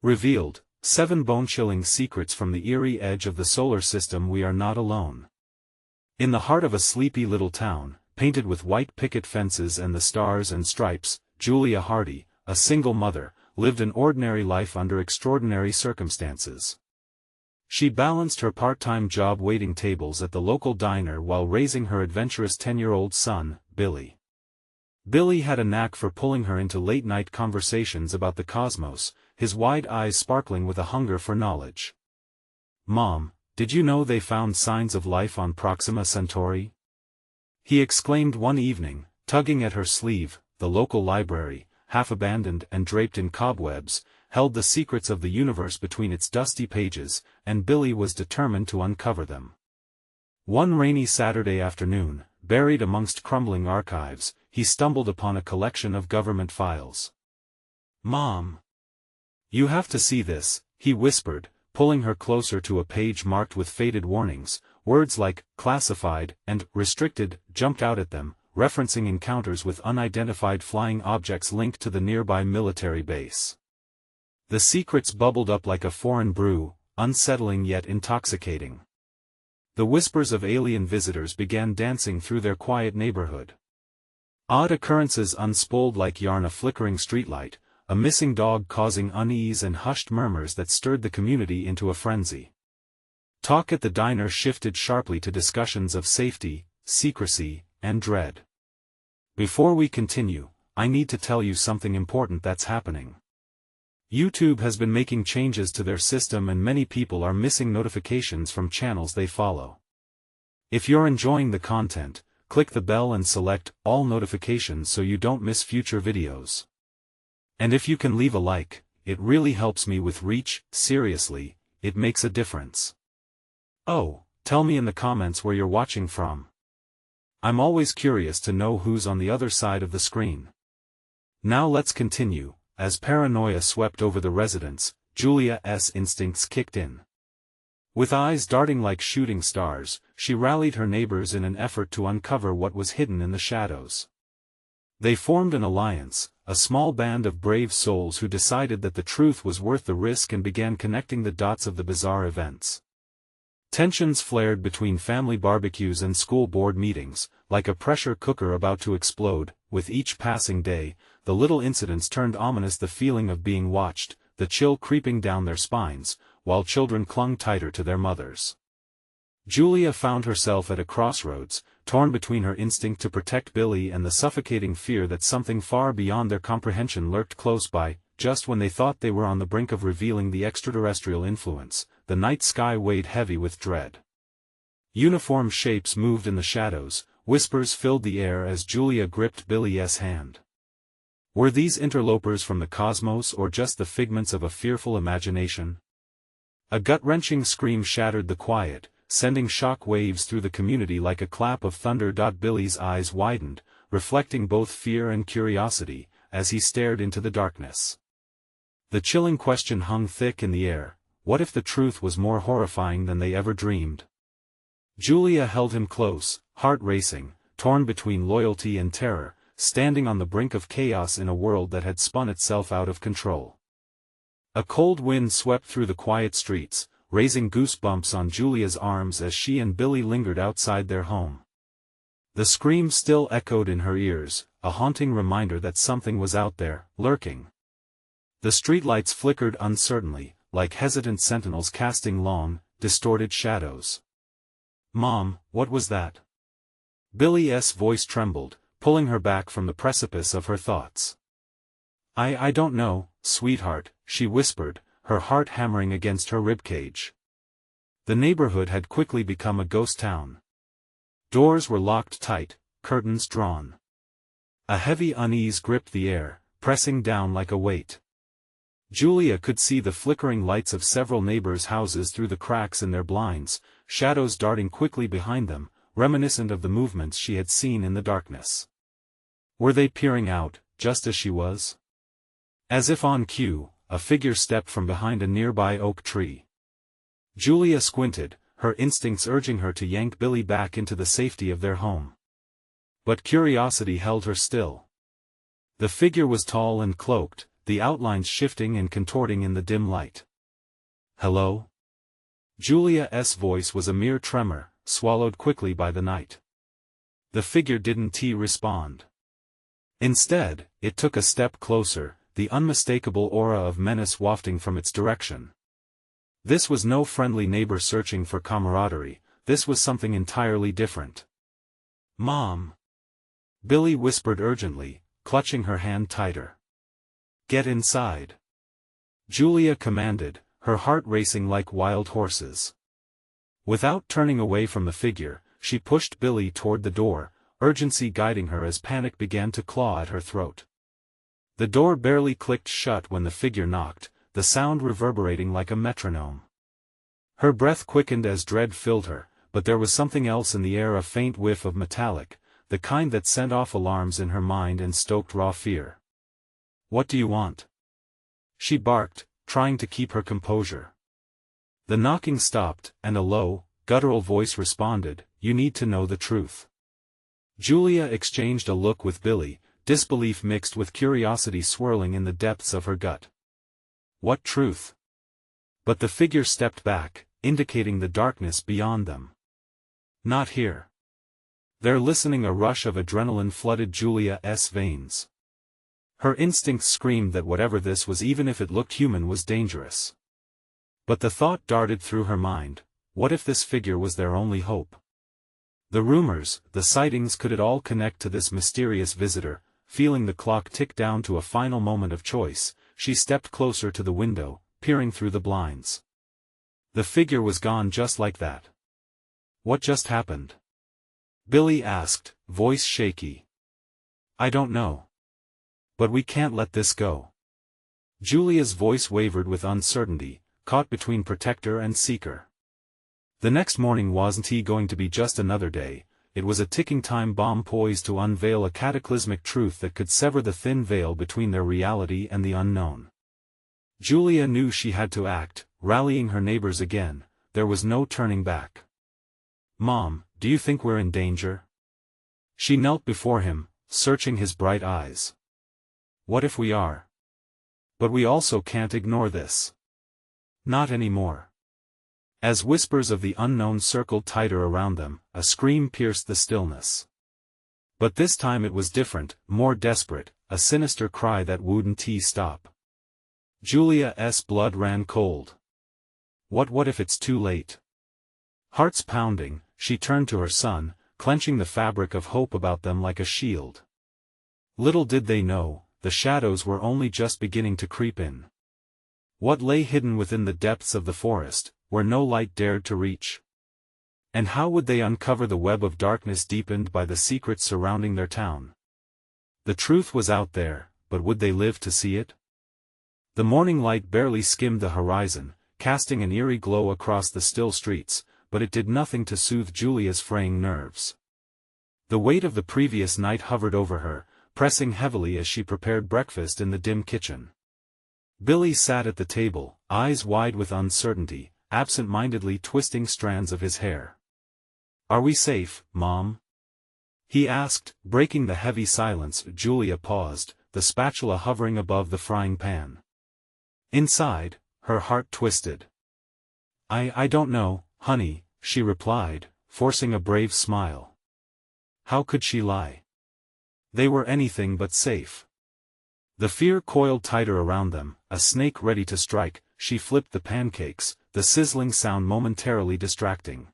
Revealed, 7 bone-chilling secrets from the eerie edge of the solar system. We are not alone. In the heart of a sleepy little town, painted with white picket fences and the stars and stripes, Julia Hardy, a single mother, lived an ordinary life under extraordinary circumstances. She balanced her part-time job waiting tables at the local diner while raising her adventurous 10-year-old son, Billy. Billy had a knack for pulling her into late-night conversations about the cosmos, his wide eyes sparkling with a hunger for knowledge. "Mom, did you know they found signs of life on Proxima Centauri?" he exclaimed one evening, tugging at her sleeve. The local library, half-abandoned and draped in cobwebs, held the secrets of the universe between its dusty pages, and Billy was determined to uncover them. One rainy Saturday afternoon, buried amongst crumbling archives, he stumbled upon a collection of government files. "Mom, you have to see this," he whispered, pulling her closer to a page marked with faded warnings. Words like classified and restricted jumped out at them, referencing encounters with unidentified flying objects linked to the nearby military base. The secrets bubbled up like a foreign brew, unsettling yet intoxicating. The whispers of alien visitors began dancing through their quiet neighborhood. Odd occurrences unspooled like yarn, a flickering streetlight, a missing dog causing unease, and hushed murmurs that stirred the community into a frenzy. Talk at the diner shifted sharply to discussions of safety, secrecy, and dread. "Before we continue, I need to tell you something important that's happening. YouTube has been making changes to their system and many people are missing notifications from channels they follow. If you're enjoying the content, click the bell and select all notifications so you don't miss future videos. And if you can leave a like, it really helps me with reach. Seriously, it makes a difference. Oh, tell me in the comments where you're watching from. I'm always curious to know who's on the other side of the screen." Now let's continue. As paranoia swept over the residents, Julia's instincts kicked in. With eyes darting like shooting stars, she rallied her neighbors in an effort to uncover what was hidden in the shadows. They formed an alliance, a small band of brave souls who decided that the truth was worth the risk and began connecting the dots of the bizarre events. Tensions flared between family barbecues and school board meetings, like a pressure cooker about to explode. With each passing day, the little incidents turned ominous, the feeling of being watched, the chill creeping down their spines, while children clung tighter to their mothers. Julia found herself at a crossroads, torn between her instinct to protect Billy and the suffocating fear that something far beyond their comprehension lurked close by. Just when they thought they were on the brink of revealing the extraterrestrial influence, the night sky weighed heavy with dread. Uniform shapes moved in the shadows, whispers filled the air as Julia gripped Billy's hand. Were these interlopers from the cosmos or just the figments of a fearful imagination? A gut-wrenching scream shattered the quiet, sending shock waves through the community like a clap of thunder. Billy's eyes widened, reflecting both fear and curiosity, as he stared into the darkness. The chilling question hung thick in the air: what if the truth was more horrifying than they ever dreamed? Julia held him close, heart racing, torn between loyalty and terror, standing on the brink of chaos in a world that had spun itself out of control. A cold wind swept through the quiet streets, raising goosebumps on Julia's arms as she and Billy lingered outside their home. The scream still echoed in her ears, a haunting reminder that something was out there, lurking. The streetlights flickered uncertainly, like hesitant sentinels casting long, distorted shadows. "Mom, what was that?" Billy's voice trembled, pulling her back from the precipice of her thoughts. I don't know, sweetheart," she whispered, her heart hammering against her ribcage. The neighborhood had quickly become a ghost town. Doors were locked tight, curtains drawn. A heavy unease gripped the air, pressing down like a weight. Julia could see the flickering lights of several neighbors' houses through the cracks in their blinds, shadows darting quickly behind them, reminiscent of the movements she had seen in the darkness. Were they peering out, just as she was? As if on cue, a figure stepped from behind a nearby oak tree. Julia squinted, her instincts urging her to yank Billy back into the safety of their home. But curiosity held her still. The figure was tall and cloaked, the outlines shifting and contorting in the dim light. "Hello?" Julia's voice was a mere tremor, swallowed quickly by the night. The figure didn't respond. Instead, it took a step closer, the unmistakable aura of menace wafting from its direction. This was no friendly neighbor searching for camaraderie, this was something entirely different. "Mom!" Billy whispered urgently, clutching her hand tighter. "Get inside!" Julia commanded, her heart racing like wild horses. Without turning away from the figure, she pushed Billy toward the door, urgency guiding her as panic began to claw at her throat. The door barely clicked shut when the figure knocked, the sound reverberating like a metronome. Her breath quickened as dread filled her, but there was something else in the air, a faint whiff of metallic, the kind that sent off alarms in her mind and stoked raw fear. "What do you want?" she barked, trying to keep her composure. The knocking stopped, and a low, guttural voice responded, "You need to know the truth." Julia exchanged a look with Billy, disbelief mixed with curiosity swirling in the depths of her gut. "What truth?" But the figure stepped back, indicating the darkness beyond them. "Not here." They're listening. A rush of adrenaline flooded Julia's veins. Her instincts screamed that whatever this was, even if it looked human, was dangerous. But the thought darted through her mind, what if this figure was their only hope? The rumors, the sightings, could it all connect to this mysterious visitor? Feeling the clock tick down to a final moment of choice, she stepped closer to the window, peering through the blinds. The figure was gone just like that. "What just happened?" Billy asked, voice shaky. "I don't know. But we can't let this go." Julia's voice wavered with uncertainty, caught between protector and seeker. The next morning wasn't going to be just another day, it was a ticking time bomb poised to unveil a cataclysmic truth that could sever the thin veil between their reality and the unknown. Julia knew she had to act, rallying her neighbors again. There was no turning back. "Mom, do you think we're in danger?" She knelt before him, searching his bright eyes. "What if we are? But we also can't ignore this. Not anymore." As whispers of the unknown circled tighter around them, a scream pierced the stillness. But this time it was different, more desperate, a sinister cry that wouldn't stop. Julia's blood ran cold. What if it's too late? Hearts pounding, she turned to her son, clenching the fabric of hope about them like a shield. Little did they know, the shadows were only just beginning to creep in. What lay hidden within the depths of the forest, where no light dared to reach? And how would they uncover the web of darkness deepened by the secrets surrounding their town? The truth was out there, but would they live to see it? The morning light barely skimmed the horizon, casting an eerie glow across the still streets, but it did nothing to soothe Julia's fraying nerves. The weight of the previous night hovered over her, pressing heavily as she prepared breakfast in the dim kitchen. Billy sat at the table, eyes wide with uncertainty, absent-mindedly twisting strands of his hair. "Are we safe, Mom?" he asked, breaking the heavy silence. Julia paused, the spatula hovering above the frying pan. Inside, her heart twisted. I don't know, honey," she replied, forcing a brave smile. How could she lie? They were anything but safe. The fear coiled tighter around them, a snake ready to strike. She flipped the pancakes, the sizzling sound momentarily distracting.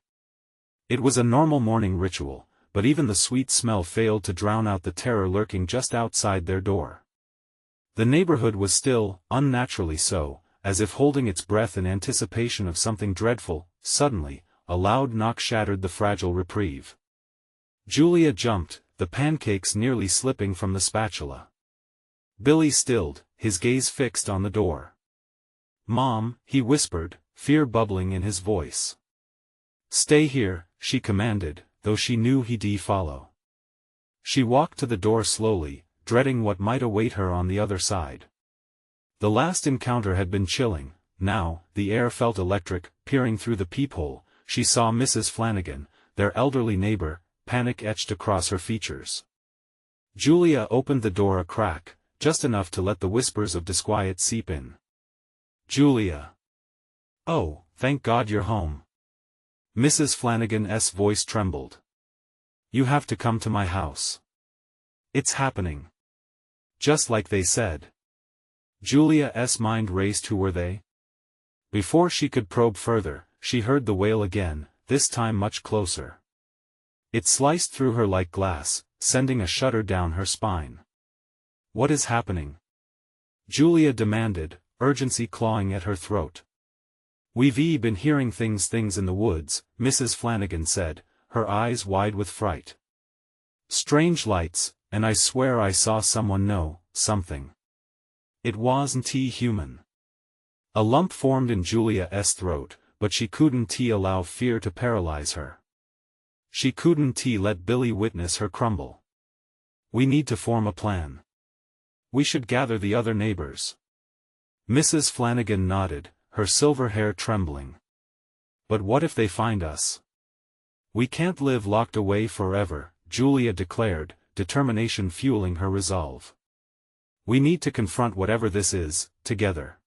It was a normal morning ritual, but even the sweet smell failed to drown out the terror lurking just outside their door. The neighborhood was still, unnaturally so, as if holding its breath in anticipation of something dreadful. Suddenly, a loud knock shattered the fragile reprieve. Julia jumped, the pancakes nearly slipping from the spatula. Billy stilled, his gaze fixed on the door. "Mom," he whispered, fear bubbling in his voice. "Stay here," she commanded, though she knew he'd follow. She walked to the door slowly, dreading what might await her on the other side. The last encounter had been chilling. Now, the air felt electric. Peering through the peephole, she saw Mrs. Flanagan, their elderly neighbor, panic etched across her features. Julia opened the door a crack, just enough to let the whispers of disquiet seep in. Julia. Oh, thank God you're home. Mrs. Flanagan's voice trembled. You have to come to my house. It's happening. Just like they said. Julia's mind raced. Who were they? Before she could probe further, she heard the wail again, this time much closer. It sliced through her like glass, sending a shudder down her spine. What is happening? Julia demanded, urgency clawing at her throat. We've been hearing things in the woods, Mrs. Flanagan said, her eyes wide with fright. Strange lights, and I swear I saw someone know something. It wasn't human. A lump formed in Julia's throat, but she couldn't allow fear to paralyze her. She couldn't let Billy witness her crumble. We need to form a plan. We should gather the other neighbors. Mrs. Flanagan nodded, her silver hair trembling. But what if they find us? We can't live locked away forever, Julia declared, determination fueling her resolve. We need to confront whatever this is, together.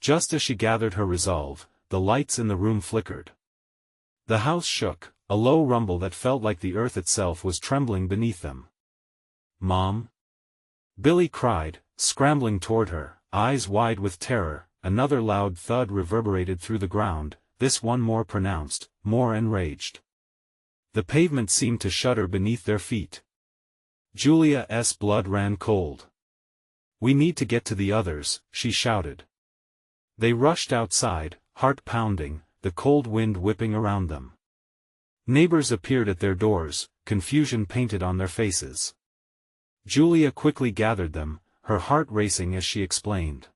Just as she gathered her resolve, the lights in the room flickered. The house shook, a low rumble that felt like the earth itself was trembling beneath them. Mom? Billy cried, scrambling toward her, eyes wide with terror. Another loud thud reverberated through the ground, this one more pronounced, more enraged. The pavement seemed to shudder beneath their feet. Julia's blood ran cold. We need to get to the others, she shouted. They rushed outside, heart pounding, the cold wind whipping around them. Neighbors appeared at their doors, confusion painted on their faces. Julia quickly gathered them, her heart racing as she explained.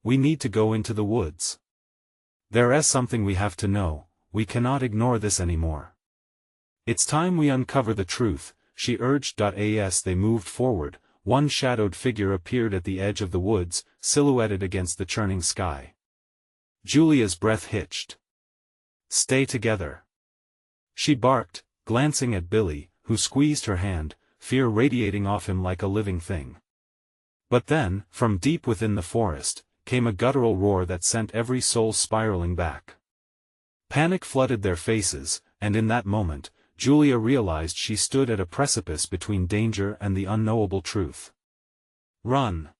We need to go into the woods. There's something we have to know, we cannot ignore this anymore. It's time we uncover the truth, she urged. As they moved forward, one shadowed figure appeared at the edge of the woods, silhouetted against the churning sky. Julia's breath hitched. Stay together. She barked, glancing at Billy, who squeezed her hand, fear radiating off him like a living thing. But then, from deep within the forest, came a guttural roar that sent every soul spiraling back. Panic flooded their faces, and in that moment, Julia realized she stood at a precipice between danger and the unknowable truth. Run!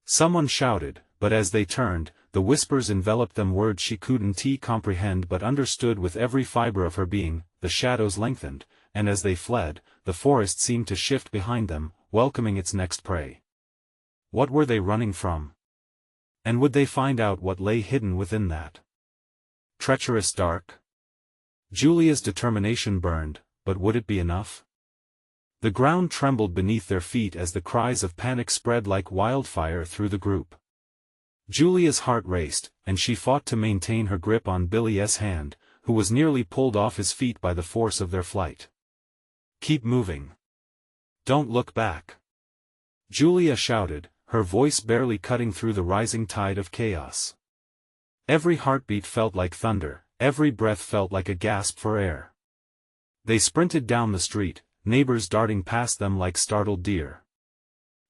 Someone shouted, but as they turned, the whispers enveloped them, words she couldn't comprehend but understood with every fiber of her being. The shadows lengthened, and as they fled, the forest seemed to shift behind them, welcoming its next prey. What were they running from? And would they find out what lay hidden within that treacherous dark? Julia's determination burned, but would it be enough? The ground trembled beneath their feet as the cries of panic spread like wildfire through the group. Julia's heart raced, and she fought to maintain her grip on Billy's hand, who was nearly pulled off his feet by the force of their flight. Keep moving. Don't look back. Julia shouted, her voice barely cutting through the rising tide of chaos. Every heartbeat felt like thunder, every breath felt like a gasp for air. They sprinted down the street, neighbors darting past them like startled deer.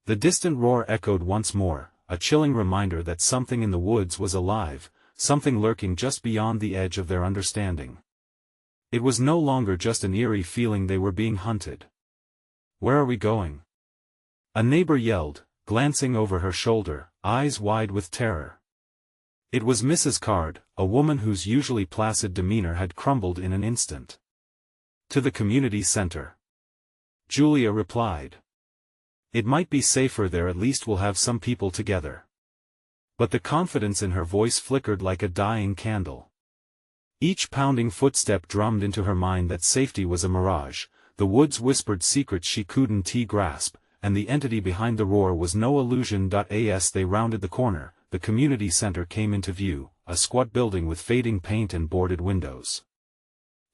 The distant roar echoed once more, a chilling reminder that something in the woods was alive, something lurking just beyond the edge of their understanding. It was no longer just an eerie feeling they were being hunted. Where are we going? A neighbor yelled, glancing over her shoulder, eyes wide with terror. It was Mrs. Card, a woman whose usually placid demeanor had crumbled in an instant. To the community center. Julia replied. It might be safer there, at least we'll have some people together. But the confidence in her voice flickered like a dying candle. Each pounding footstep drummed into her mind that safety was a mirage, the woods whispered secrets she couldn't grasp, and the entity behind the roar was no illusion. As they rounded the corner, the community center came into view, a squat building with fading paint and boarded windows.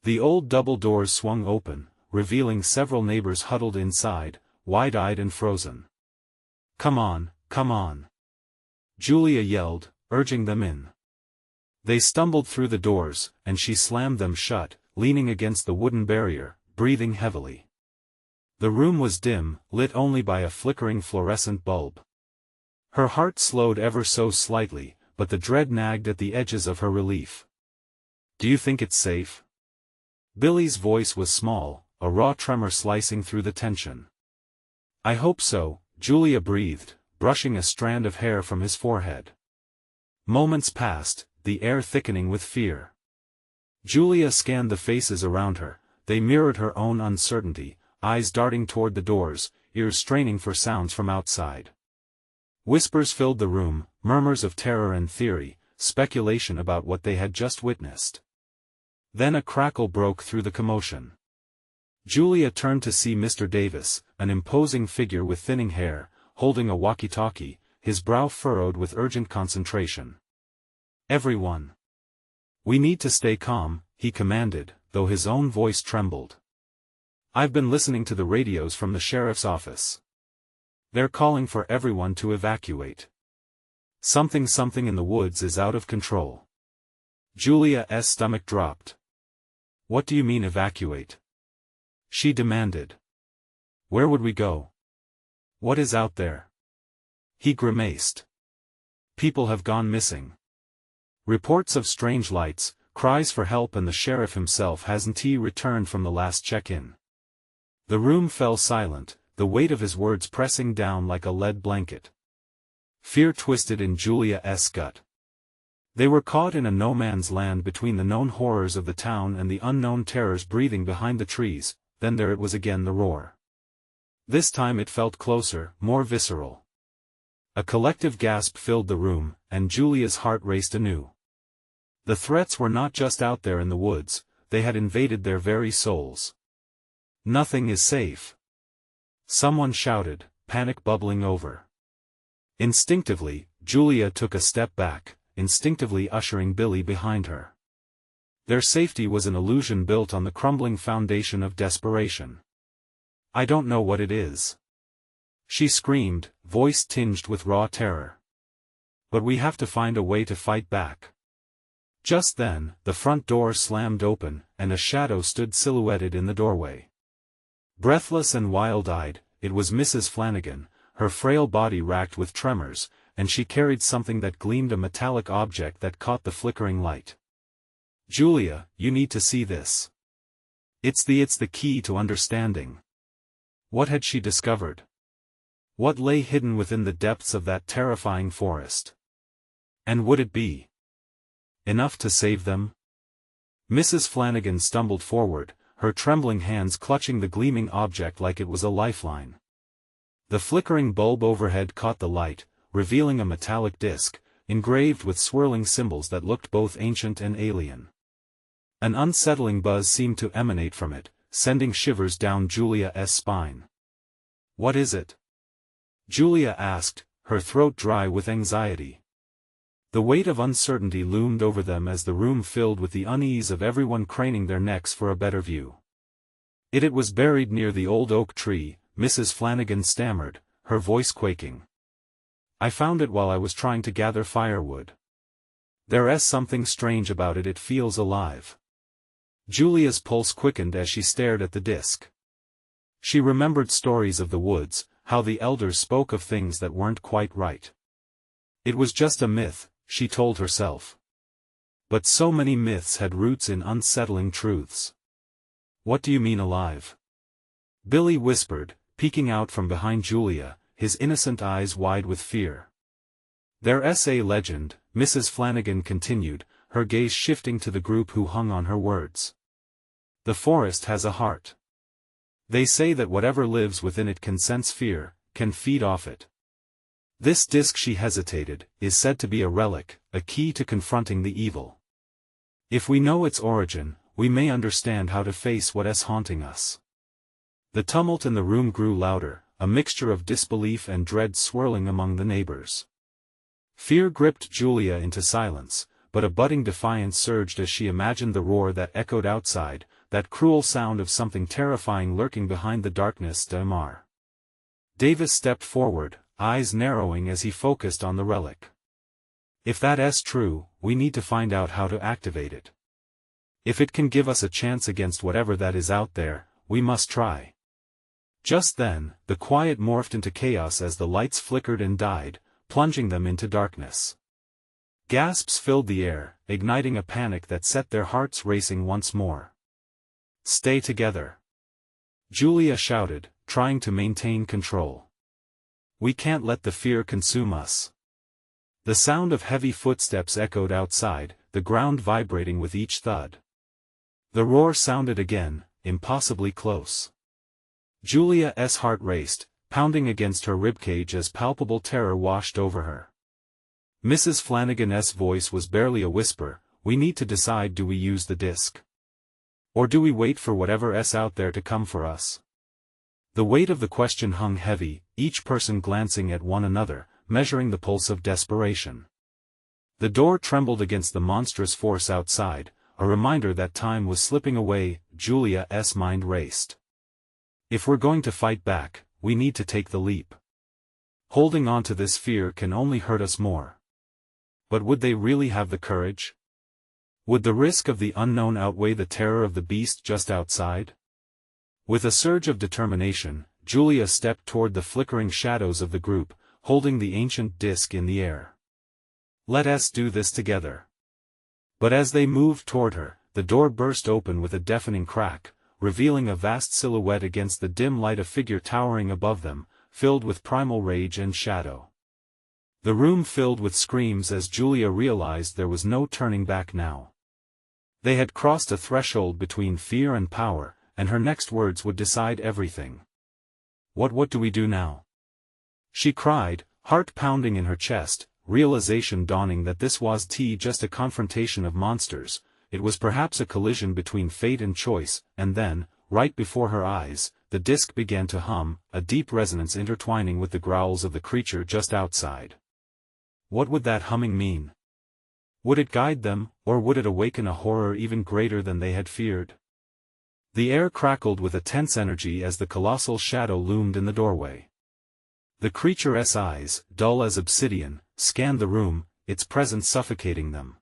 The old double doors swung open, revealing several neighbors huddled inside, wide-eyed and frozen. Come on, come on. Julia yelled, urging them in. They stumbled through the doors, and she slammed them shut, leaning against the wooden barrier, breathing heavily. The room was dim, lit only by a flickering fluorescent bulb. Her heart slowed ever so slightly, but the dread nagged at the edges of her relief. "Do you think it's safe?" Billy's voice was small, a raw tremor slicing through the tension. "I hope so," Julia breathed, brushing a strand of hair from his forehead. Moments passed, the air thickening with fear. Julia scanned the faces around her. They mirrored her own uncertainty, eyes darting toward the doors, ears straining for sounds from outside. Whispers filled the room, murmurs of terror and theory, speculation about what they had just witnessed. Then a crackle broke through the commotion. Julia turned to see Mr. Davis, an imposing figure with thinning hair, holding a walkie-talkie, his brow furrowed with urgent concentration. "Everyone. We need to stay calm," he commanded, though his own voice trembled. "I've been listening to the radios from the sheriff's office. They're calling for everyone to evacuate. Something in the woods is out of control." Julia's stomach dropped. "What do you mean evacuate?" she demanded. "Where would we go? What is out there?" He grimaced. "People have gone missing. Reports of strange lights, cries for help, and the sheriff himself hasn't returned from the last check-in." The room fell silent, the weight of his words pressing down like a lead blanket. Fear twisted in Julia's gut. They were caught in a no-man's land between the known horrors of the town and the unknown terrors breathing behind the trees. Then there it was again, the roar. This time it felt closer, more visceral. A collective gasp filled the room, and Julia's heart raced anew. The threats were not just out there in the woods, they had invaded their very souls. "Nothing is safe," someone shouted, panic bubbling over. Instinctively, Julia took a step back, instinctively ushering Billy behind her. Their safety was an illusion built on the crumbling foundation of desperation. "I don't know what it is," she screamed, voice tinged with raw terror. "But we have to find a way to fight back." Just then, the front door slammed open, and a shadow stood silhouetted in the doorway. Breathless and wild-eyed, it was Mrs. Flanagan, her frail body racked with tremors, and she carried something that gleamed, a metallic object that caught the flickering light. "Julia, you need to see this. It's the key to understanding." What had she discovered? What lay hidden within the depths of that terrifying forest? And would it be enough to save them? Mrs. Flanagan stumbled forward, her trembling hands clutching the gleaming object like it was a lifeline. The flickering bulb overhead caught the light, revealing a metallic disc, engraved with swirling symbols that looked both ancient and alien. An unsettling buzz seemed to emanate from it, sending shivers down Julia's spine. "What is it?" Julia asked, her throat dry with anxiety. The weight of uncertainty loomed over them as the room filled with the unease of everyone craning their necks for a better view. It was buried near the old oak tree," Mrs. Flanagan stammered, her voice quaking. "I found it while I was trying to gather firewood. There's something strange about it, it feels alive." Julia's pulse quickened as she stared at the disc. She remembered stories of the woods, how the elders spoke of things that weren't quite right. It was just a myth, she told herself. But so many myths had roots in unsettling truths. "What do you mean alive?" Billy whispered, peeking out from behind Julia, his innocent eyes wide with fear. "There's a legend," Mrs. Flanagan continued, her gaze shifting to the group who hung on her words. "The forest has a heart. They say that whatever lives within it can sense fear, can feed off it. This disc," she hesitated, "is said to be a relic, a key to confronting the evil. If we know its origin, we may understand how to face what's haunting us." The tumult in the room grew louder, a mixture of disbelief and dread swirling among the neighbors. Fear gripped Julia into silence, but a budding defiance surged as she imagined the roar that echoed outside, that cruel sound of something terrifying lurking behind the darkness. Davis stepped forward, eyes narrowing as he focused on the relic. "If that's true, we need to find out how to activate it. If it can give us a chance against whatever that is out there, we must try." Just then, the quiet morphed into chaos as the lights flickered and died, plunging them into darkness. Gasps filled the air, igniting a panic that set their hearts racing once more. "Stay together," Julia shouted, trying to maintain control. "We can't let the fear consume us." The sound of heavy footsteps echoed outside, the ground vibrating with each thud. The roar sounded again, impossibly close. Julia's heart raced, pounding against her ribcage as palpable terror washed over her. Mrs. Flanagan's voice was barely a whisper. "We need to decide, do we use the disc? Or do we wait for whatever's out there to come for us?" The weight of the question hung heavy, each person glancing at one another, measuring the pulse of desperation. The door trembled against the monstrous force outside, a reminder that time was slipping away. Julia's mind raced. "If we're going to fight back, we need to take the leap. Holding on to this fear can only hurt us more." But would they really have the courage? Would the risk of the unknown outweigh the terror of the beast just outside? With a surge of determination, Julia stepped toward the flickering shadows of the group, holding the ancient disc in the air. "Let us do this together." But as they moved toward her, the door burst open with a deafening crack, revealing a vast silhouette against the dim light, a figure towering above them, filled with primal rage and shadow. The room filled with screams as Julia realized there was no turning back now. They had crossed a threshold between fear and power, and her next words would decide everything. What do we do now?" she cried, heart pounding in her chest, realization dawning that this was just a confrontation of monsters. It was perhaps a collision between fate and choice, and then, right before her eyes, the disc began to hum, a deep resonance intertwining with the growls of the creature just outside. What would that humming mean? Would it guide them, or would it awaken a horror even greater than they had feared? The air crackled with a tense energy as the colossal shadow loomed in the doorway. The creature's eyes, dull as obsidian, scanned the room, its presence suffocating them.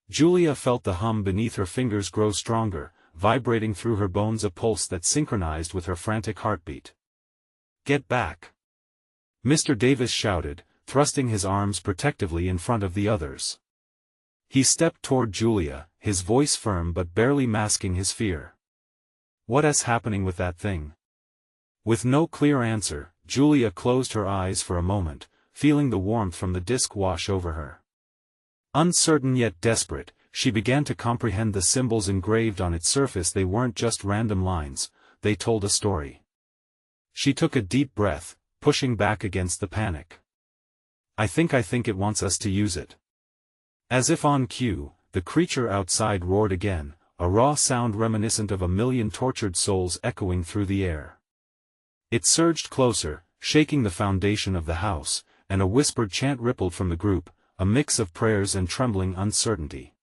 Julia felt the hum beneath her fingers grow stronger, vibrating through her bones, a pulse that synchronized with her frantic heartbeat. "Get back!" Mr. Davis shouted, thrusting his arms protectively in front of the others. He stepped toward Julia, his voice firm but barely masking his fear. "What's happening with that thing?" With no clear answer, Julia closed her eyes for a moment, feeling the warmth from the disc wash over her. Uncertain yet desperate, she began to comprehend the symbols engraved on its surface. They weren't just random lines, they told a story. She took a deep breath, pushing back against the panic. I think it wants us to use it." As if on cue, the creature outside roared again, a raw sound reminiscent of a million tortured souls echoing through the air. It surged closer, shaking the foundation of the house, and a whispered chant rippled from the group, a mix of prayers and trembling uncertainty.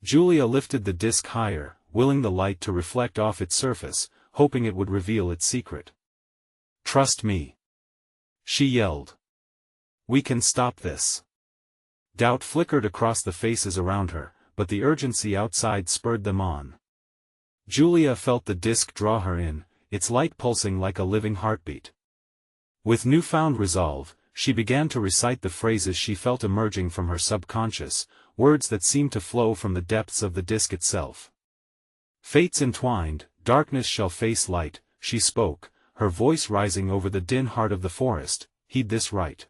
Julia lifted the disc higher, willing the light to reflect off its surface, hoping it would reveal its secret. "Trust me," she yelled. "We can stop this." Doubt flickered across the faces around her, but the urgency outside spurred them on. Julia felt the disc draw her in, its light pulsing like a living heartbeat. With newfound resolve, she began to recite the phrases she felt emerging from her subconscious, words that seemed to flow from the depths of the disc itself. "Fates entwined, darkness shall face light," she spoke, her voice rising over the din heart of the forest. "Heed this rite.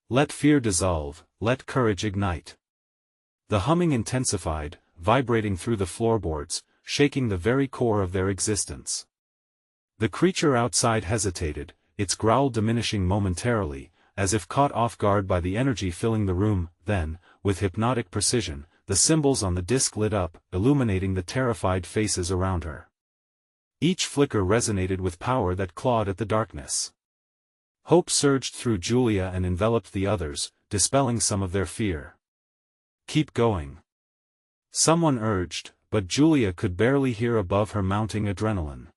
Let fear dissolve, let courage ignite." The humming intensified, vibrating through the floorboards, shaking the very core of their existence. The creature outside hesitated, its growl diminishing momentarily, as if caught off guard by the energy filling the room. Then, with hypnotic precision, the symbols on the disc lit up, illuminating the terrified faces around her. Each flicker resonated with power that clawed at the darkness. Hope surged through Julia and enveloped the others, dispelling some of their fear. "Keep going," someone urged, but Julia could barely hear above her mounting adrenaline.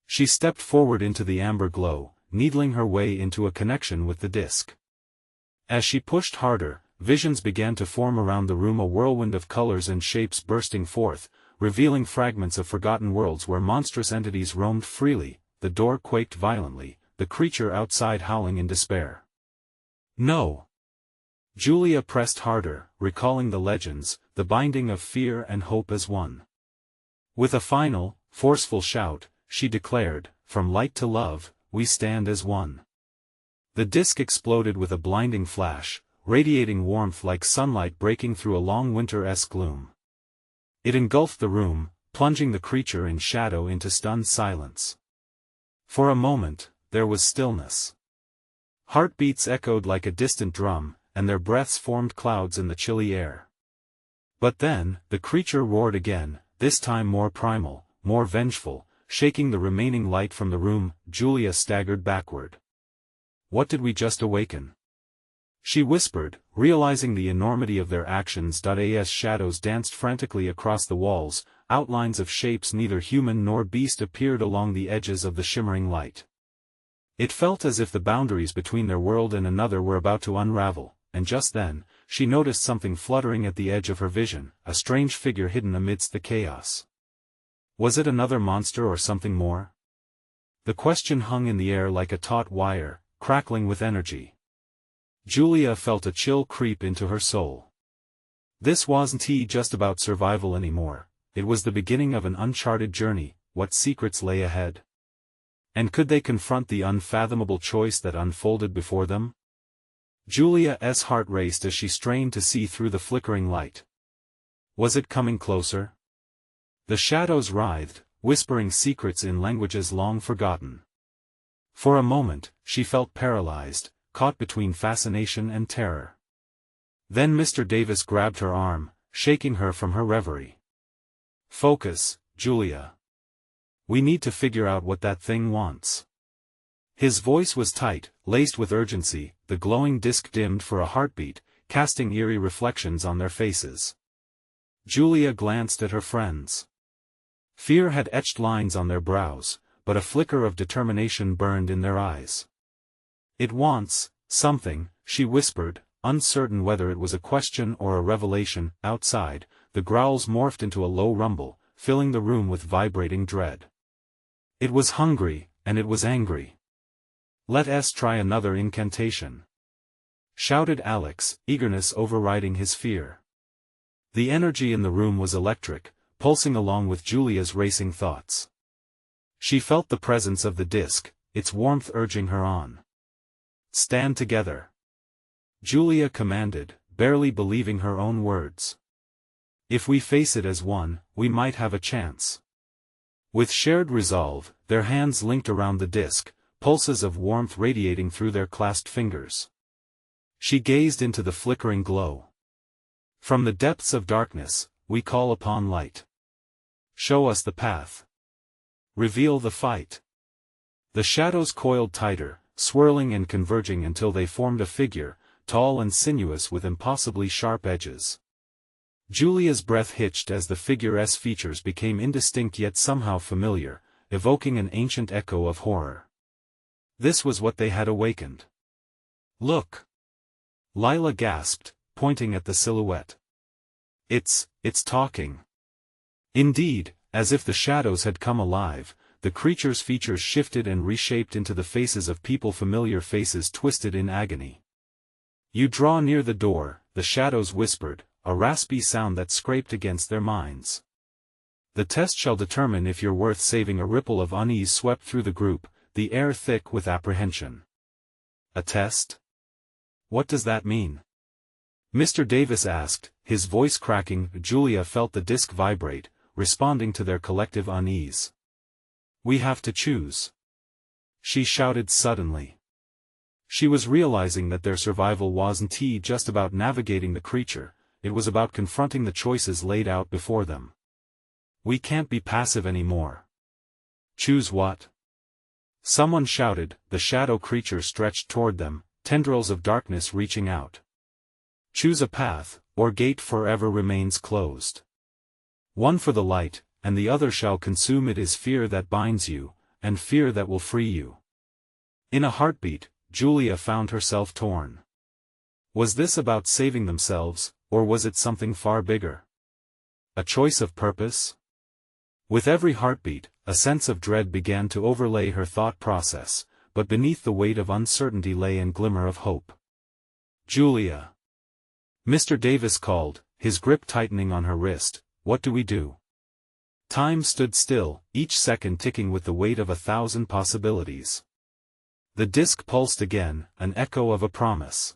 She stepped forward into the amber glow, needling her way into a connection with the disc. As she pushed harder, visions began to form around the room, a whirlwind of colors and shapes bursting forth, revealing fragments of forgotten worlds where monstrous entities roamed freely. The the door quaked violently, the creature outside howling in despair. No! Julia pressed harder, recalling the legends, the binding of fear and hope as one. With a final, forceful shout, she declared, "From light to love, we stand as one." The disk exploded with a blinding flash, radiating warmth like sunlight breaking through a long winter-esque gloom. It engulfed the room, plunging the creature in shadow into stunned silence. For a moment, there was stillness. Heartbeats echoed like a distant drum, and their breaths formed clouds in the chilly air. But then, the creature roared again, this time more primal, more vengeful, shaking the remaining light from the room. Julia staggered backward. What did we just awaken? She whispered, realizing the enormity of their actions. As shadows danced frantically across the walls, outlines of shapes neither human nor beast appeared along the edges of the shimmering light. It felt as if the boundaries between their world and another were about to unravel, and just then, she noticed something fluttering at the edge of her vision, a strange figure hidden amidst the chaos. Was it another monster or something more? The question hung in the air like a taut wire, crackling with energy. Julia felt a chill creep into her soul. This wasn't just about survival anymore, it was the beginning of an uncharted journey. What secrets lay ahead? And could they confront the unfathomable choice that unfolded before them? Julia's heart raced as she strained to see through the flickering light. Was it coming closer? The shadows writhed, whispering secrets in languages long forgotten. For a moment, she felt paralyzed, caught between fascination and terror. Then Mr. Davis grabbed her arm, shaking her from her reverie. "Focus, Julia. We need to figure out what that thing wants." His voice was tight, laced with urgency. The glowing disk dimmed for a heartbeat, casting eerie reflections on their faces. Julia glanced at her friends. Fear had etched lines on their brows, but a flicker of determination burned in their eyes. "It wants something," she whispered, uncertain whether it was a question or a revelation. Outside, the growls morphed into a low rumble, filling the room with vibrating dread. It was hungry, and it was angry. "Let us try another incantation," shouted Alex, eagerness overriding his fear. The energy in the room was electric, pulsing along with Julia's racing thoughts. She felt the presence of the disk, its warmth urging her on. "Stand together," Julia commanded, barely believing her own words. "If we face it as one, we might have a chance." With shared resolve, their hands linked around the disk, pulses of warmth radiating through their clasped fingers. She gazed into the flickering glow. "From the depths of darkness, we call upon light. Show us the path. Reveal the fight." The shadows coiled tighter, swirling and converging until they formed a figure, tall and sinuous with impossibly sharp edges. Julia's breath hitched as the figure's features became indistinct yet somehow familiar, evoking an ancient echo of horror. This was what they had awakened. "Look!" Lila gasped, pointing at the silhouette. It's talking." Indeed, as if the shadows had come alive, the creature's features shifted and reshaped into the faces of people, familiar faces twisted in agony. "You draw near the door," the shadows whispered, a raspy sound that scraped against their minds. "The test shall determine if you're worth saving." A ripple of unease swept through the group, the air thick with apprehension. "A test? What does that mean?" Mr. Davis asked, his voice cracking. Julia felt the disk vibrate, responding to their collective unease. "We have to choose," she shouted suddenly. She was realizing that their survival wasn't just about navigating the creature, it was about confronting the choices laid out before them. "We can't be passive anymore." "Choose what?" someone shouted. The shadow creature stretched toward them, tendrils of darkness reaching out. "Choose a path, or gate forever remains closed. One for the light, and the other shall consume. It is fear that binds you, and fear that will free you." In a heartbeat, Julia found herself torn. Was this about saving themselves, or was it something far bigger? A choice of purpose? With every heartbeat, a sense of dread began to overlay her thought process, but beneath the weight of uncertainty lay a glimmer of hope. "Julia." Mr. Davis called, his grip tightening on her wrist. "What do we do?" Time stood still, each second ticking with the weight of 1,000 possibilities. The disc pulsed again, an echo of a promise.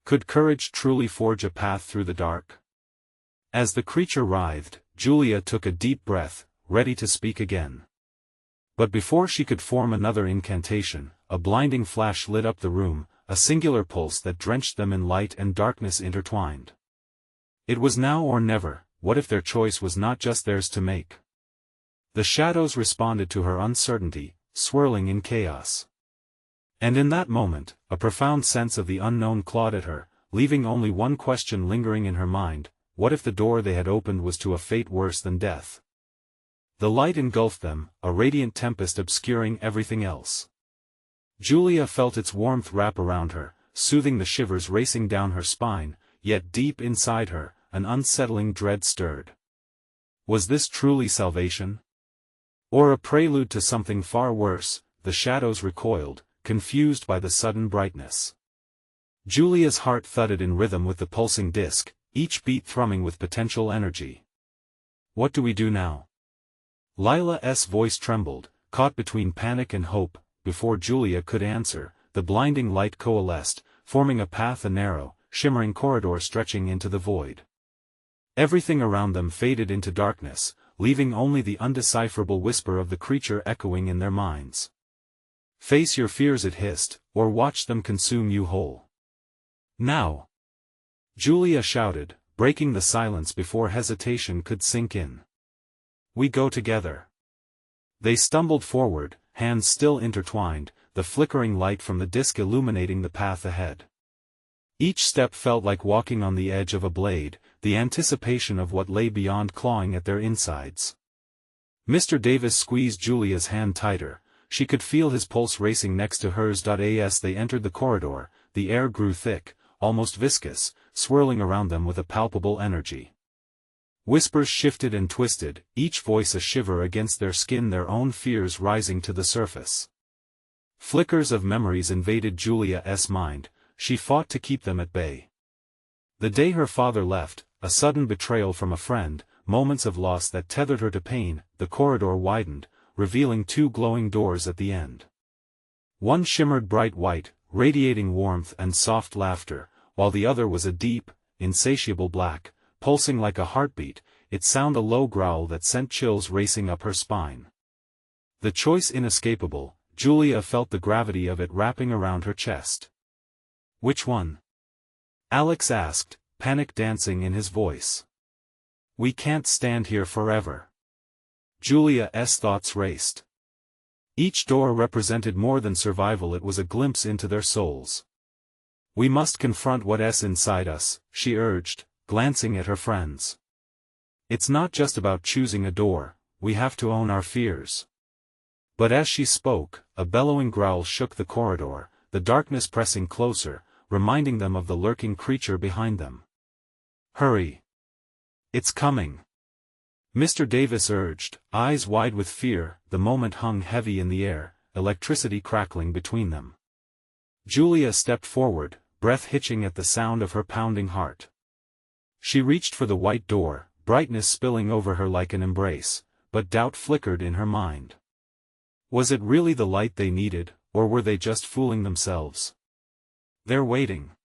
Could courage truly forge a path through the dark? As the creature writhed, Julia took a deep breath, ready to speak again. But before she could form another incantation, a blinding flash lit up the room, a singular pulse that drenched them in light and darkness intertwined. It was now or never. What if their choice was not just theirs to make? The shadows responded to her uncertainty, swirling in chaos. And in that moment, a profound sense of the unknown clawed at her, leaving only one question lingering in her mind: what if the door they had opened was to a fate worse than death? The light engulfed them, a radiant tempest obscuring everything else. Julia felt its warmth wrap around her, soothing the shivers racing down her spine, yet deep inside her, an unsettling dread stirred. Was this truly salvation? Or a prelude to something far worse? The shadows recoiled, confused by the sudden brightness. Julia's heart thudded in rhythm with the pulsing disc, each beat thrumming with potential energy. "What do we do now?" Lila's voice trembled, caught between panic and hope. Before Julia could answer, the blinding light coalesced, forming a path, a narrow, shimmering corridor stretching into the void. Everything around them faded into darkness, leaving only the undecipherable whisper of the creature echoing in their minds. "Face your fears," it hissed, "or watch them consume you whole." "Now!" Julia shouted, breaking the silence before hesitation could sink in. "We go together." They stumbled forward, hands still intertwined, the flickering light from the disc illuminating the path ahead. Each step felt like walking on the edge of a blade, the anticipation of what lay beyond clawing at their insides. Mr. Davis squeezed Julia's hand tighter. She could feel his pulse racing next to hers. As they entered the corridor, the air grew thick, almost viscous, swirling around them with a palpable energy. Whispers shifted and twisted, each voice a shiver against their skin, their own fears rising to the surface. Flickers of memories invaded Julia's mind. She fought to keep them at bay. The day her father left, a sudden betrayal from a friend, moments of loss that tethered her to pain. The corridor widened, revealing two glowing doors at the end. One shimmered bright white, radiating warmth and soft laughter, while the other was a deep, insatiable black, pulsing like a heartbeat, its sound a low growl that sent chills racing up her spine. The choice inescapable, Julia felt the gravity of it wrapping around her chest. "Which one?" Alex asked, panic dancing in his voice. "We can't stand here forever." Julia's thoughts raced. Each door represented more than survival, it was a glimpse into their souls. "We must confront what's inside us," she urged, glancing at her friends. "It's not just about choosing a door, we have to own our fears." But as she spoke, a bellowing growl shook the corridor, the darkness pressing closer, reminding them of the lurking creature behind them. "Hurry! It's coming!" Mr. Davis urged, eyes wide with fear. The moment hung heavy in the air, electricity crackling between them. Julia stepped forward, breath hitching at the sound of her pounding heart. She reached for the white door, brightness spilling over her like an embrace, but doubt flickered in her mind. Was it really the light they needed, or were they just fooling themselves? "They're waiting."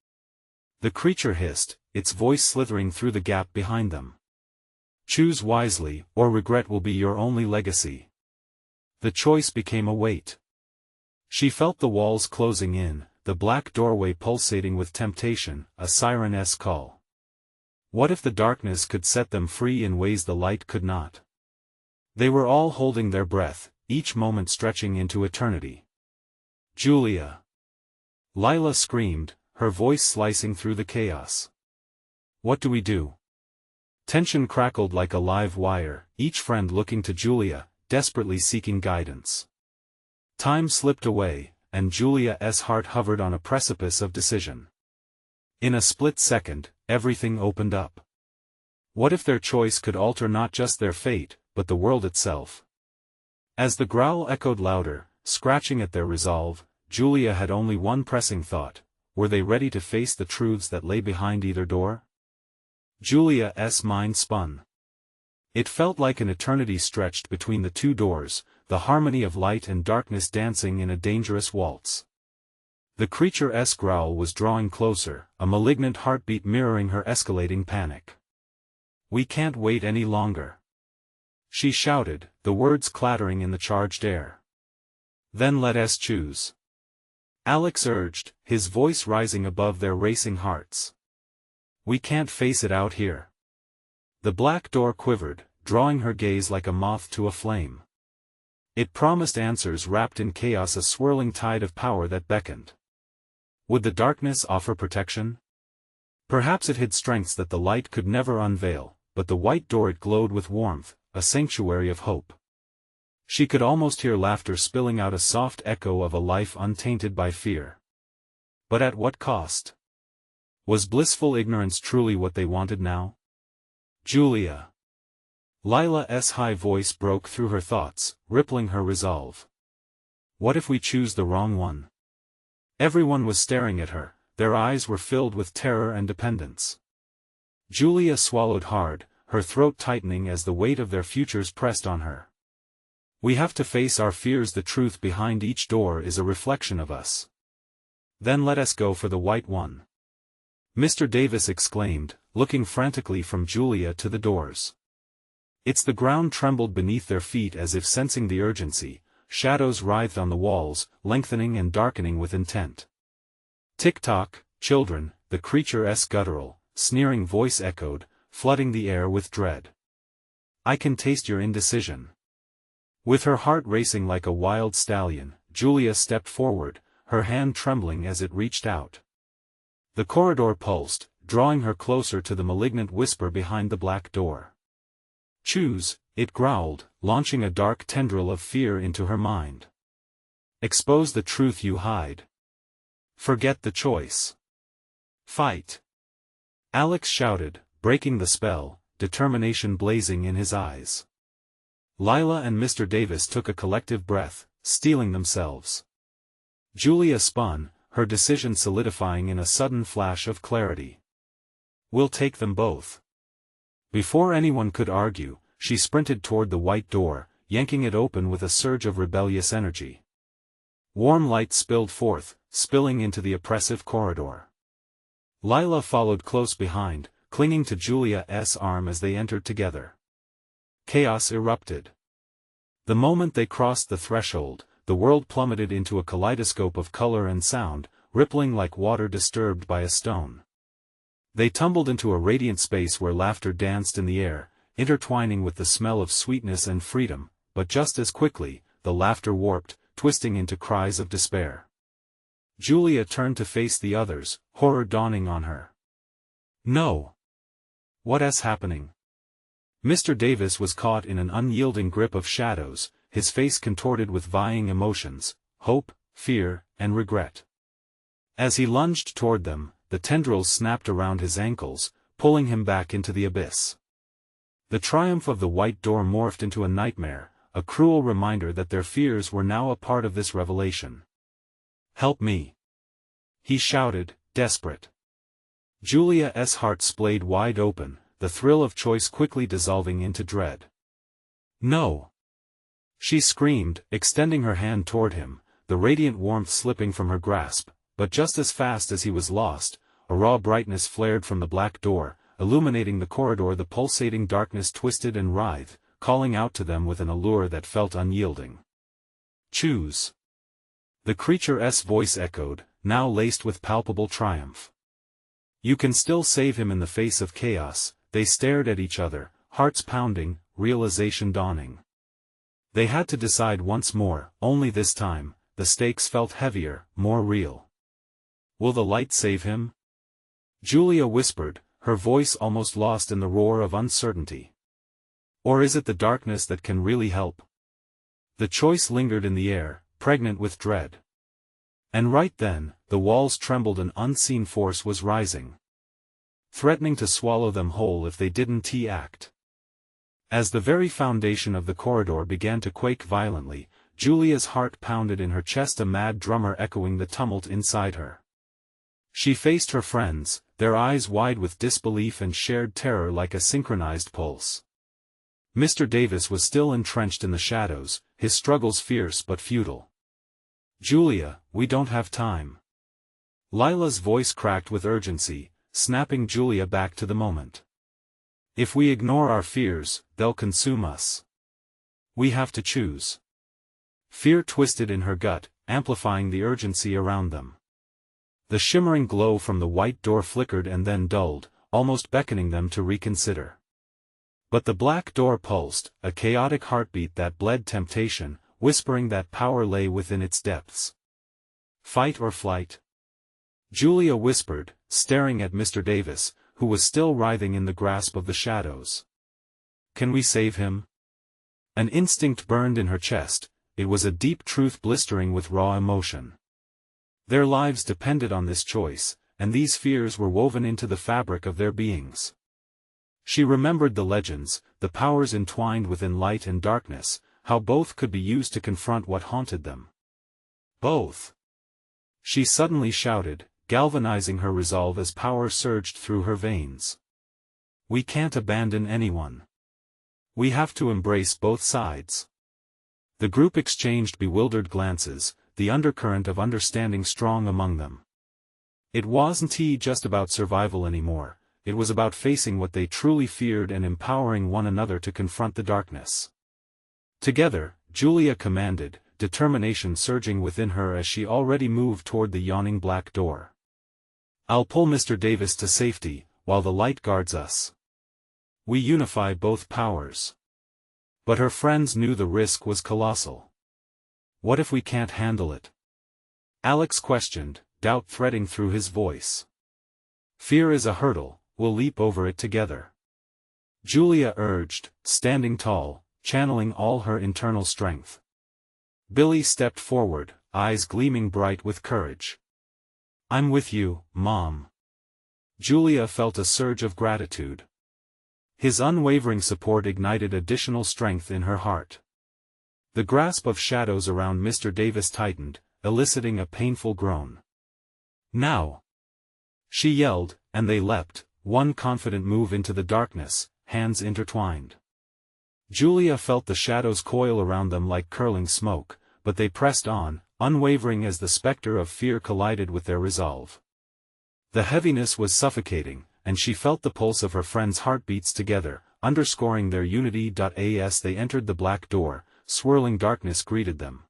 The creature hissed, its voice slithering through the gap behind them. "Choose wisely, or regret will be your only legacy." The choice became a weight. She felt the walls closing in, the black doorway pulsating with temptation, a siren's call. What if the darkness could set them free in ways the light could not? They were all holding their breath, each moment stretching into eternity. "Julia!" Lila screamed, her voice slicing through the chaos. "What do we do?" Tension crackled like a live wire, each friend looking to Julia, desperately seeking guidance. Time slipped away, and Julia's heart hovered on a precipice of decision. In a split second, everything opened up. What if their choice could alter not just their fate, but the world itself. As the growl echoed louder, scratching at their resolve, Julia had only one pressing thought: were they ready to face the truths that lay behind either door? Julia's mind spun. It felt like an eternity stretched between the two doors, the harmony of light and darkness dancing in a dangerous waltz. The creature's growl was drawing closer, a malignant heartbeat mirroring her escalating panic. "We can't wait any longer," she shouted, the words clattering in the charged air. "Then let us choose," Alex urged, his voice rising above their racing hearts. "We can't face it out here." The black door quivered, drawing her gaze like a moth to a flame. It promised answers wrapped in chaos, a swirling tide of power that beckoned. Would the darkness offer protection? Perhaps it hid strengths that the light could never unveil, but the white door, it glowed with warmth, a sanctuary of hope. She could almost hear laughter spilling out, a soft echo of a life untainted by fear. But at what cost? Was blissful ignorance truly what they wanted now? Julia. Lila's high voice broke through her thoughts, rippling her resolve. What if we choose the wrong one? Everyone was staring at her, their eyes were filled with terror and dependence. Julia swallowed hard, her throat tightening as the weight of their futures pressed on her. "We have to face our fears. The truth behind each door is a reflection of us." "Then let us go for the white one," Mr. Davis exclaimed, looking frantically from Julia to the doors. The ground trembled beneath their feet as if sensing the urgency. Shadows writhed on the walls, lengthening and darkening with intent. "Tick-tock, children," the creature's guttural, sneering voice echoed, flooding the air with dread. "I can taste your indecision." With her heart racing like a wild stallion, Julia stepped forward, her hand trembling as it reached out. The corridor pulsed, drawing her closer to the malignant whisper behind the black door. "Choose," it growled, launching a dark tendril of fear into her mind. "Expose the truth you hide. Forget the choice. Fight." Alex shouted, breaking the spell, determination blazing in his eyes. Lila and Mr. Davis took a collective breath, steeling themselves. Julia spun, her decision solidifying in a sudden flash of clarity. "We'll take them both." Before anyone could argue, she sprinted toward the white door, yanking it open with a surge of rebellious energy. Warm light spilled forth, spilling into the oppressive corridor. Lila followed close behind, clinging to Julia's arm as they entered together. Chaos erupted. The moment they crossed the threshold, the world plummeted into a kaleidoscope of color and sound, rippling like water disturbed by a stone. They tumbled into a radiant space where laughter danced in the air, intertwining with the smell of sweetness and freedom, but just as quickly, the laughter warped, twisting into cries of despair. Julia turned to face the others, horror dawning on her. "No! What's happening?" Mr. Davis was caught in an unyielding grip of shadows, his face contorted with vying emotions, hope, fear, and regret. As he lunged toward them, the tendrils snapped around his ankles, pulling him back into the abyss. The triumph of the white door morphed into a nightmare, a cruel reminder that their fears were now a part of this revelation. "Help me!" he shouted, desperate. Julia's heart splayed wide open, the thrill of choice quickly dissolving into dread. "No!" she screamed, extending her hand toward him, the radiant warmth slipping from her grasp, but just as fast as he was lost, a raw brightness flared from the black door, illuminating the corridor. The pulsating darkness twisted and writhed, calling out to them with an allure that felt unyielding. "Choose." The creature's voice echoed, now laced with palpable triumph. "You can still save him in the face of chaos." They stared at each other, hearts pounding, realization dawning. They had to decide once more, only this time, the stakes felt heavier, more real. "Will the light save him?" Julia whispered, her voice almost lost in the roar of uncertainty. "Or is it the darkness that can really help?" The choice lingered in the air, pregnant with dread. And right then, the walls trembled. An unseen force was rising, threatening to swallow them whole if they didn't act. As the very foundation of the corridor began to quake violently, Julia's heart pounded in her chest, a mad drummer echoing the tumult inside her. She faced her friends, their eyes wide with disbelief and shared terror like a synchronized pulse. Mr. Davis was still entrenched in the shadows, his struggles fierce but futile. "Julia, we don't have time." Lila's voice cracked with urgency, snapping Julia back to the moment. "If we ignore our fears, they'll consume us. We have to choose." Fear twisted in her gut, amplifying the urgency around them. The shimmering glow from the white door flickered and then dulled, almost beckoning them to reconsider. But the black door pulsed, a chaotic heartbeat that bled temptation, whispering that power lay within its depths. "Fight or flight?" Julia whispered, staring at Mr. Davis, who was still writhing in the grasp of the shadows. "Can we save him?" An instinct burned in her chest. It was a deep truth blistering with raw emotion. Their lives depended on this choice, and these fears were woven into the fabric of their beings. She remembered the legends, the powers entwined within light and darkness, how both could be used to confront what haunted them. "Both!" she suddenly shouted, galvanizing her resolve as power surged through her veins. "We can't abandon anyone. We have to embrace both sides." The group exchanged bewildered glances, the undercurrent of understanding strong among them. It wasn't just about survival anymore, it was about facing what they truly feared and empowering one another to confront the darkness. Together, Julia commanded, determination surging within her as she already moved toward the yawning black door. "I'll pull Mr. Davis to safety, while the light guards us. We unify both powers." But her friends knew the risk was colossal. "What if we can't handle it?" Alex questioned, doubt threading through his voice. "Fear is a hurdle, we'll leap over it together," Julia urged, standing tall, channeling all her internal strength. Billy stepped forward, eyes gleaming bright with courage. "I'm with you, Mom." Julia felt a surge of gratitude. His unwavering support ignited additional strength in her heart. The grasp of shadows around Mr. Davis tightened, eliciting a painful groan. "Now!" she yelled, and they leapt, one confident move into the darkness, hands intertwined. Julia felt the shadows coil around them like curling smoke, but they pressed on, unwavering as the specter of fear collided with their resolve. The heaviness was suffocating, and she felt the pulse of her friends' heartbeats together, underscoring their unity. As they entered the black door, swirling darkness greeted them.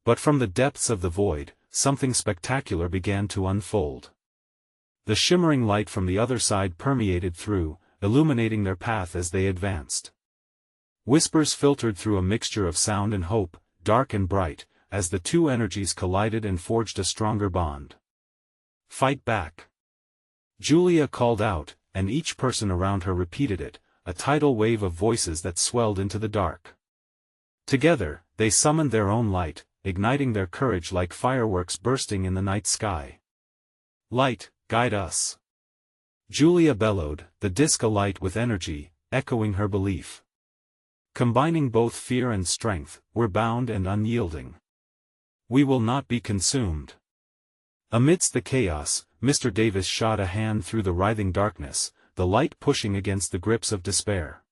But from the depths of the void, something spectacular began to unfold. The shimmering light from the other side permeated through, illuminating their path as they advanced. Whispers filtered through a mixture of sound and hope, dark and bright, as the two energies collided and forged a stronger bond. "Fight back!" Julia called out, and each person around her repeated it, a tidal wave of voices that swelled into the dark. Together, they summoned their own light, igniting their courage like fireworks bursting in the night sky. "Light, guide us!" Julia bellowed, the disc alight with energy, echoing her belief. Combining both fear and strength, we're bound and unyielding. We will not be consumed. Amidst the chaos, Mr. Davis shot a hand through the writhing darkness, the light pushing against the grips of despair.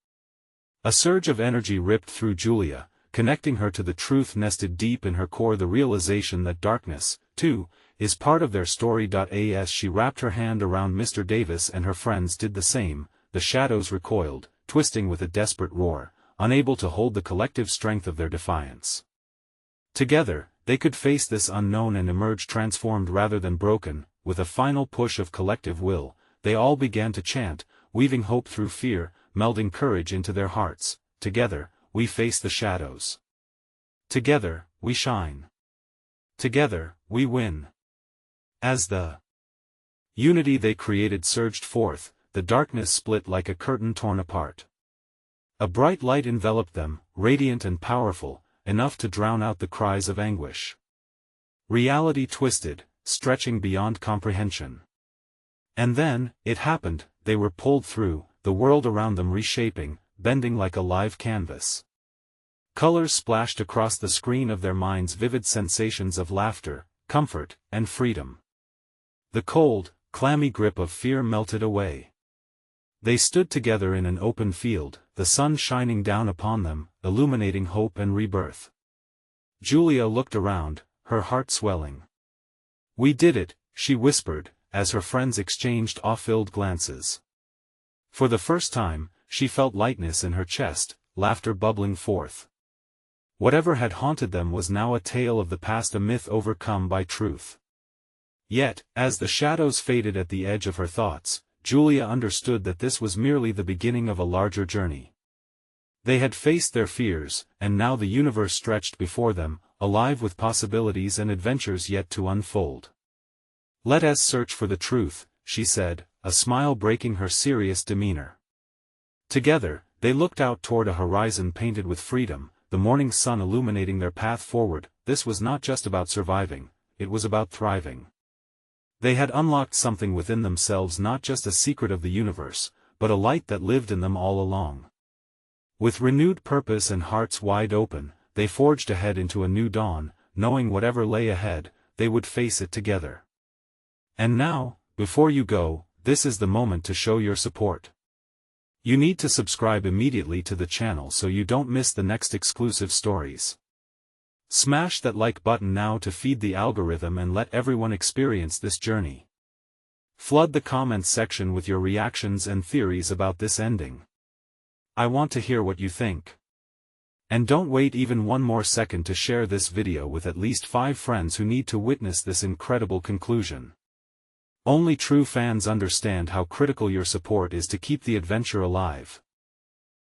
A surge of energy ripped through Julia, connecting her to the truth nested deep in her core, the realization that darkness, too, is part of their story. As she wrapped her hand around Mr. Davis and her friends did the same, the shadows recoiled, twisting with a desperate roar, unable to hold the collective strength of their defiance. Together, they could face this unknown and emerge transformed rather than broken. With a final push of collective will, they all began to chant, weaving hope through fear, melding courage into their hearts. "Together, we face the shadows. Together, we shine. Together, we win." As the unity they created surged forth, the darkness split like a curtain torn apart. A bright light enveloped them, radiant and powerful, enough to drown out the cries of anguish. Reality twisted, stretching beyond comprehension. And then, it happened, they were pulled through, the world around them reshaping, bending like a live canvas. Colors splashed across the screen of their minds, vivid sensations of laughter, comfort, and freedom. The cold, clammy grip of fear melted away. They stood together in an open field, the sun shining down upon them, illuminating hope and rebirth. Julia looked around, her heart swelling. "We did it," she whispered, as her friends exchanged awe-filled glances. For the first time, she felt lightness in her chest, laughter bubbling forth. Whatever had haunted them was now a tale of the past, a myth overcome by truth. Yet, as the shadows faded at the edge of her thoughts, Julia understood that this was merely the beginning of a larger journey. They had faced their fears, and now the universe stretched before them, alive with possibilities and adventures yet to unfold. "Let us search for the truth," she said, a smile breaking her serious demeanor. Together, they looked out toward a horizon painted with freedom, the morning sun illuminating their path forward. This was not just about surviving, it was about thriving. They had unlocked something within themselves, not just a secret of the universe, but a light that lived in them all along. With renewed purpose and hearts wide open, they forged ahead into a new dawn, knowing whatever lay ahead, they would face it together. And now, before you go, this is the moment to show your support. You need to subscribe immediately to the channel so you don't miss the next exclusive stories. Smash that like button now to feed the algorithm and let everyone experience this journey. Flood the comments section with your reactions and theories about this ending. I want to hear what you think. And don't wait even one more second to share this video with at least 5 friends who need to witness this incredible conclusion. Only true fans understand how critical your support is to keep the adventure alive.